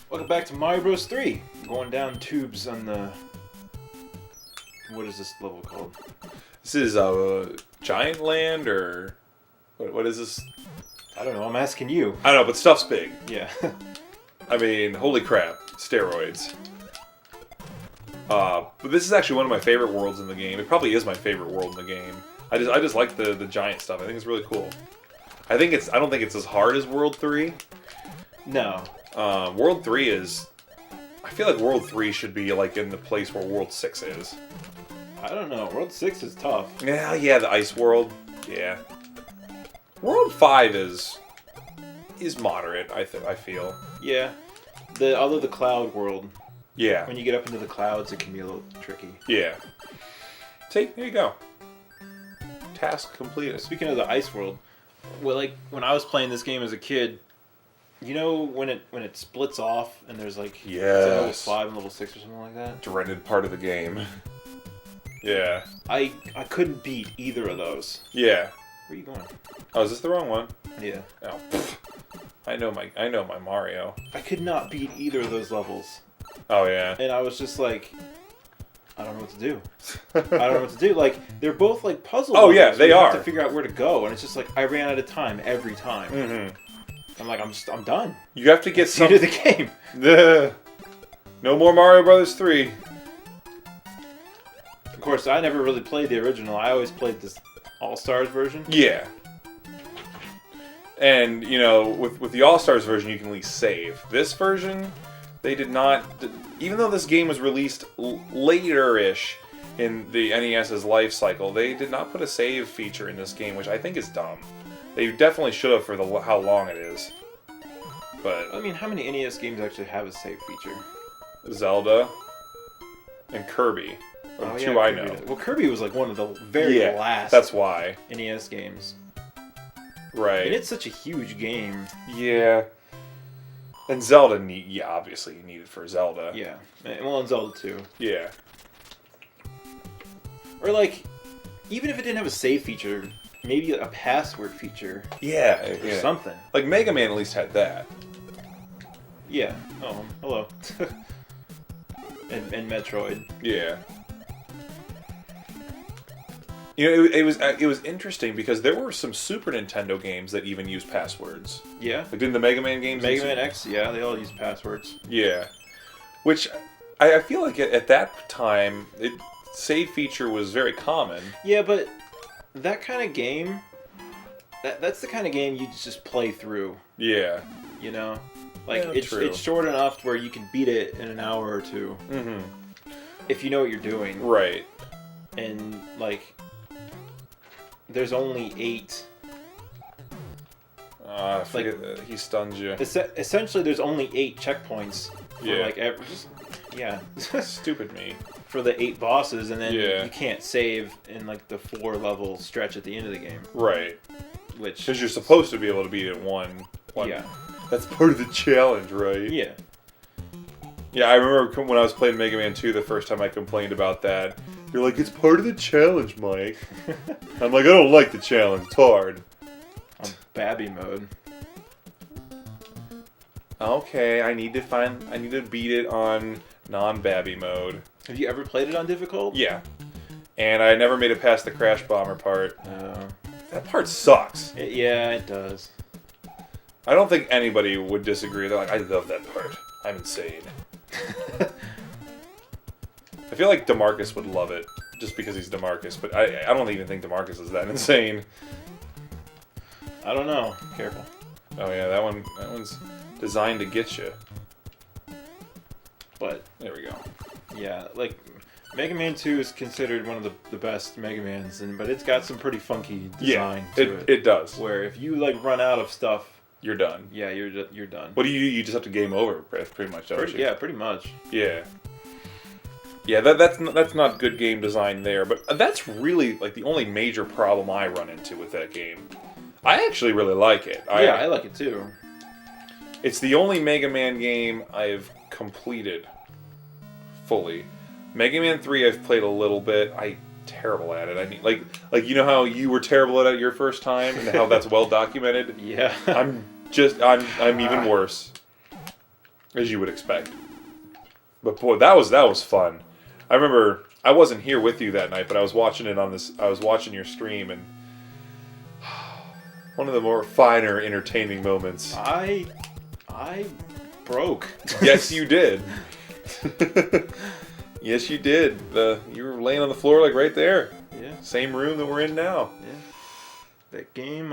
Welcome back to Mario Bros. 3. Going down tubes on the... What is this level called? This is Giant Land, or... What is this? I don't know, I'm asking you. I don't know, but stuff's big. Yeah. I mean, holy crap. Steroids. But this is actually one of my favorite worlds in the game. It probably is my favorite world in the game. I just like the giant stuff. I think it's really cool. I don't think it's as hard as World 3. No. World 3 is... I feel like World 3 should be like in the place where World 6 is. I don't know. World 6 is tough. Yeah, the ice world. Yeah. World 5 is moderate, I feel. Yeah. Although the cloud world. Yeah. When you get up into the clouds, it can be a little tricky. Yeah. See, there you go. Task completed. Speaking of the ice world, well, like when I was playing this game as a kid, you know when it splits off and there's like level 5 and level 6 or something like that? Dreaded part of the game. Yeah. I couldn't beat either of those. Yeah. Where are you going? Oh, is this the wrong one? Yeah. Oh, pfft. I know my Mario. I could not beat either of those levels. Oh yeah. And I was just like, I don't know what to do. I don't know what to do. Like, they're both like puzzle Oh levels yeah, they you are. have to figure out where to go, and it's just like I ran out of time every time. Mm-hmm. I'm like, I'm done. You have to get some to the game. No more Mario Brothers 3. Of course, I never really played the original. I always played this All-Stars version. Yeah. And, you know, with the All-Stars version, you can at least save. This version, they did not... Even though this game was released later-ish in the NES's life cycle, they did not put a save feature in this game, which I think is dumb. They definitely should have for how long it is. But... I mean, how many NES games actually have a save feature? Zelda and Kirby. Oh, Two yeah, I Kirby know. Well, Kirby was like one of the very last that's why. NES games. Right. And it's such a huge game. Yeah. And Zelda, obviously you need it for Zelda. Yeah. Well, and Zelda too. Yeah. Or like, even if it didn't have a save feature, maybe a password feature. Yeah. Or something. Like Mega Man at least had that. Yeah. Oh, hello. and Metroid. Yeah. You know, it was interesting because there were some Super Nintendo games that even used passwords. Yeah. Like, didn't the Mega Man games? Mega Man X, yeah, they all use passwords. Yeah. Which, I feel like at that time, save feature was very common. Yeah, but that kind of game, that's the kind of game you just play through. Yeah. You know? Like, Yeah, it's short enough where you can beat it in an hour or two. Mm-hmm. If you know what you're doing. Right. And, like, there's only 8. I forget, he stuns you. Essentially, there's only 8 checkpoints. For, yeah. Stupid me. For the 8 bosses, and then Yeah. you can't save in, like, the 4-level stretch at the end of the game. Right. Which... Because you're supposed to be able to beat it one. Yeah. That's part of the challenge, right? Yeah. Yeah, I remember when I was playing Mega Man 2 the first time I complained about that. You're like, it's part of the challenge, Mike. I'm like, I don't like the challenge. It's hard. On Babby mode. Okay, I need to beat it on non-Babby mode. Have you ever played it on difficult? Yeah. And I never made it past the Crash Bomber part. That part sucks. Yeah, it does. I don't think anybody would disagree. They're like, I love that part. I'm insane. I feel like DeMarcus would love it, just because he's DeMarcus, but I don't even think DeMarcus is that insane. I don't know. Careful. Oh yeah, that one's designed to get you. But there we go. Yeah, like Mega Man 2 is considered one of the best Mega Mans, but it's got some pretty funky design to it. It does. Where if you like run out of stuff, you're done. Yeah, you're done. What do you just have to game over pretty much, don't you? Yeah, pretty much. Yeah. Yeah, that's not good game design there, but that's really like the only major problem I run into with that game. I actually really like it. I like it too. It's the only Mega Man game I've completed fully. Mega Man 3 I've played a little bit. I terrible at it. I mean, like you know how you were terrible at it your first time, and how that's well documented. Yeah. I'm even worse, as you would expect. But boy, that was fun. I remember I wasn't here with you that night, but I was watching it on this. I was watching your stream, and one of the more finer, entertaining moments. I broke. Yes, you did. Yes, you did. You were laying on the floor like right there. Yeah. Same room that we're in now. Yeah. That game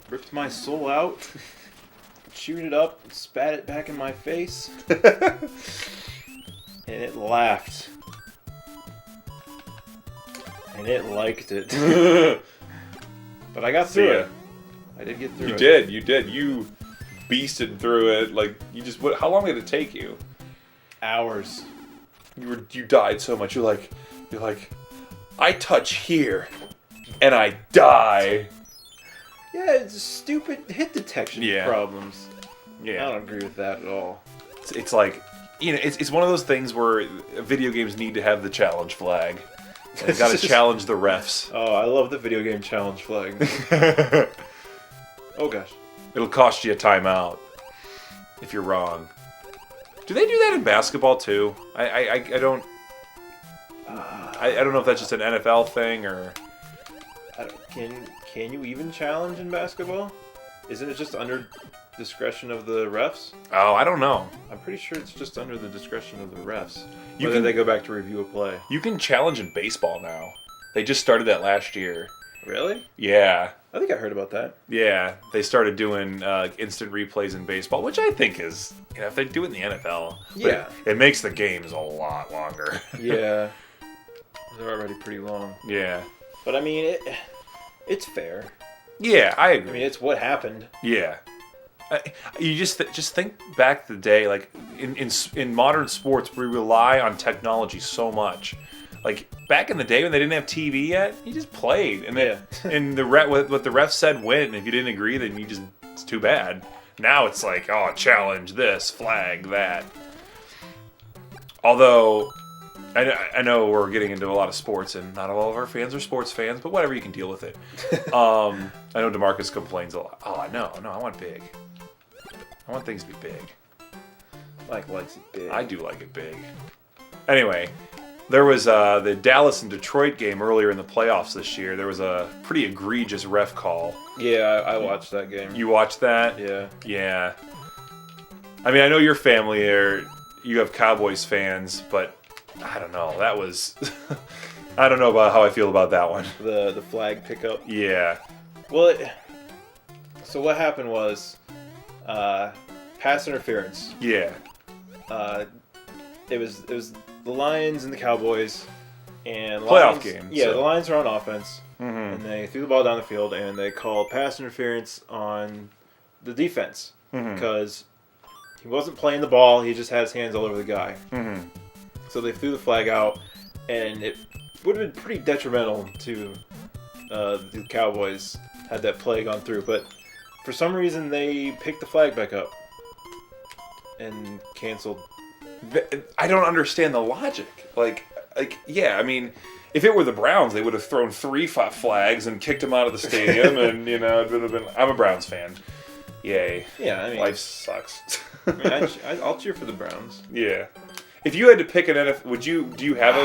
ripped my soul out, chewed it up, and spat it back in my face, and it laughed. And it liked it. But I got through it. I did get through it. You did. You beasted through it. Like, you just... How long did it take you? Hours. You died so much. You're like, I touch here, and I die. Yeah, it's stupid hit detection problems. Yeah. I don't agree with that at all. It's like, you know, it's one of those things where video games need to have the challenge flag. And they've got to challenge the refs. Oh, I love the video game challenge flag. Oh gosh. It'll cost you a timeout if you're wrong. Do they do that in basketball too? I don't. I don't know if that's just an NFL thing or. Can you even challenge in basketball? Isn't it just under discretion of the refs? Oh, I don't know. I'm pretty sure it's just under the discretion of the refs. You Whether they go back to review a play. You can challenge in baseball now. They just started that last year. Really? Yeah. I think I heard about that. Yeah, they started doing instant replays in baseball, which I think is, you know, if they do it in the NFL, yeah, it makes the games a lot longer. Yeah, they're already pretty long. Yeah, but I mean, it's fair. Yeah, I agree. I mean, it's what happened. Yeah, you just think back to the day, like in modern sports, we rely on technology so much. Like back in the day when they didn't have TV yet, you just played, and and what the ref said went. And if you didn't agree, then it's too bad. Now it's like, oh, challenge this, flag that. Although I know we're getting into a lot of sports, and not all of our fans are sports fans, but whatever, you can deal with it. I know DeMarcus complains a lot. Oh, I know, I want big. I want things to be big. Mike likes it big. I do like it big. Anyway. There was the Dallas and Detroit game earlier in the playoffs this year. There was a pretty egregious ref call. Yeah, I watched that game. You watched that? Yeah. Yeah. I mean, I know your family you have Cowboys fans, but I don't know. That was... I don't know about how I feel about that one. The flag pickup? Yeah. Well, so what happened was pass interference. Yeah. It was the Lions and the Cowboys, and playoff game. Yeah, so. The Lions are on offense, and they threw the ball down the field, and they called pass interference on the defense because he wasn't playing the ball; he just had his hands all over the guy. So they threw the flag out, and it would have been pretty detrimental to the Cowboys had that play gone through. But for some reason, they picked the flag back up and canceled. I don't understand the logic. Like, yeah, I mean, if it were the Browns, they would have thrown 3 flags and kicked them out of the stadium, and it would have been. I'm a Browns fan. Yay. Yeah, I mean, life sucks. I mean, I'll cheer for the Browns. Yeah. If you had to pick an NFL, do you have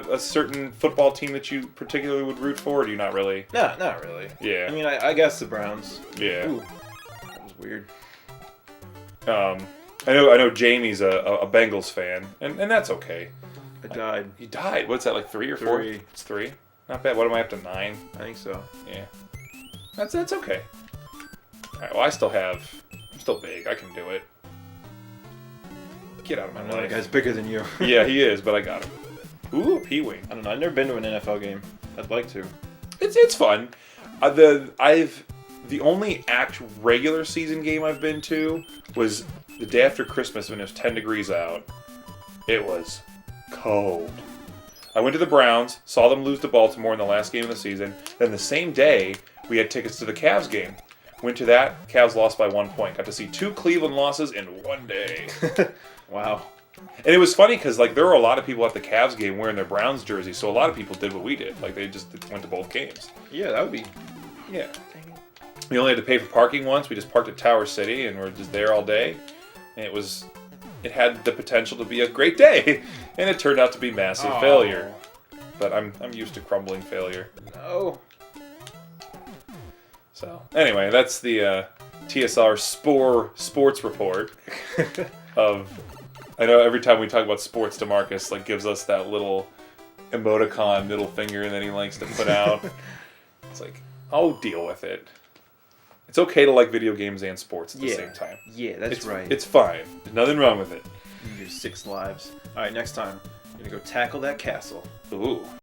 a certain football team that you particularly would root for, or do you not really? No, not really. Yeah. I mean, I guess the Browns. Yeah. Ooh, that was weird. I know Jamie's a Bengals fan, and that's okay. I died. You died? What's that, like 3 or 4? 3. It's 3? Not bad. What am I up to, 9? I think so. Yeah. That's okay. Alright, well, I'm still big. I can do it. Get out of my life. That guy's bigger than you. Yeah, he is, but I got him. Ooh, P-Wing. I don't know. I've never been to an NFL game. I'd like to. It's fun. The only regular season game I've been to was the day after Christmas when it was 10 degrees out. It was cold. I went to the Browns, saw them lose to Baltimore in the last game of the season. Then the same day, we had tickets to the Cavs game. Went to that. Cavs lost by 1 point. Got to see 2 Cleveland losses in one day. Wow. And it was funny because like there were a lot of people at the Cavs game wearing their Browns jersey, so a lot of people did what we did. Like they just went to both games. Yeah, that would be. Yeah. We only had to pay for parking once. We just parked at Tower City and we're just there all day. And it had the potential to be a great day, and it turned out to be massive failure. But I'm used to crumbling failure. No. So anyway, that's the TSR sports report of. I know every time we talk about sports, DeMarcus like gives us that little emoticon middle finger that he likes to put out. It's like, I'll deal with it. It's okay to like video games and sports at the same time. Yeah, that's right. It's fine. There's nothing wrong with it. Your 6 lives. All right, next time, you're going to go tackle that castle. Ooh.